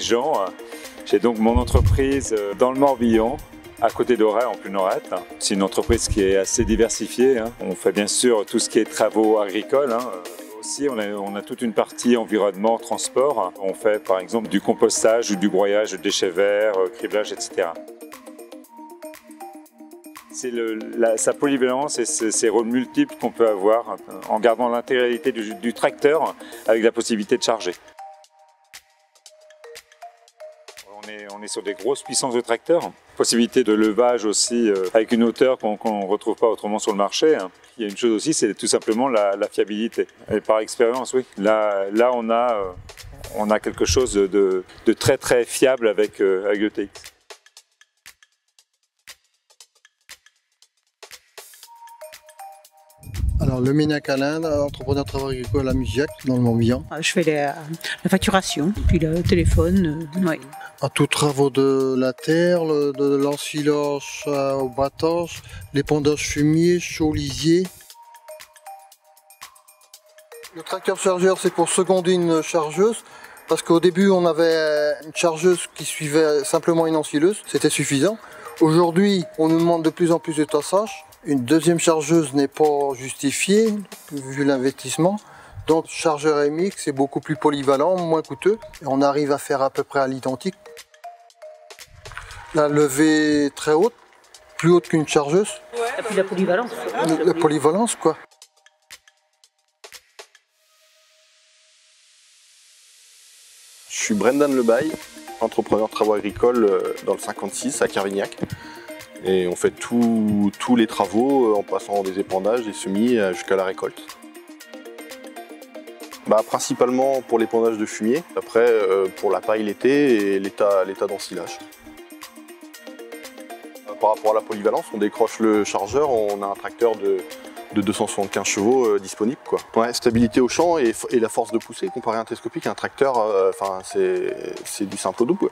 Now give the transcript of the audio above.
Jean. J'ai donc mon entreprise dans le Morbihan, à côté d'Auray, en Plus-Norette. C'est une entreprise qui est assez diversifiée. On fait bien sûr tout ce qui est travaux agricoles. Aussi, on a toute une partie environnement, transport. On fait par exemple du compostage ou du broyage de déchets verts, criblage, etc. C'est sa polyvalence et ces rôles multiples qu'on peut avoir en gardant l'intégralité du tracteur avec la possibilité de charger. On est sur des grosses puissances de tracteur. Possibilité de levage aussi avec une hauteur qu'on ne retrouve pas autrement sur le marché. Il y a une chose aussi, c'est tout simplement la fiabilité. Et par expérience, oui. Là on a quelque chose de très très fiable avec le TX. Alors, le Ménac Alain, entrepreneur de travaux agricoles à Musiac, dans le Morbihan. Je fais la facturation, puis le téléphone, oui. À tous travaux de la terre, de l'ensilage au battage, l'épandage fumier, chaud lisier. Le tracteur chargeur, c'est pour seconder une chargeuse. Parce qu'au début, on avait une chargeuse qui suivait simplement une ensileuse, c'était suffisant. Aujourd'hui, on nous demande de plus en plus de tassage. Une deuxième chargeuse n'est pas justifiée, vu l'investissement. Donc, chargeur MX, c'est beaucoup plus polyvalent, moins coûteux. Et on arrive à faire à peu près à l'identique. La levée très haute, plus haute qu'une chargeuse. Ouais. Et puis la polyvalence. La polyvalence, quoi. Je suis Brendan Lebaille, entrepreneur de travaux agricoles dans le 56 à Carvignac. Et on fait tous les travaux en passant des épandages, des semis jusqu'à la récolte. Principalement pour l'épandage de fumier, après pour la paille l'été et l'état d'ensilage. Par rapport à la polyvalence, on décroche le chargeur, on a un tracteur de 275 chevaux disponible, quoi. Ouais, stabilité au champ et la force de pousser comparé à un télescopique, un tracteur, c'est du simple au double. Ouais.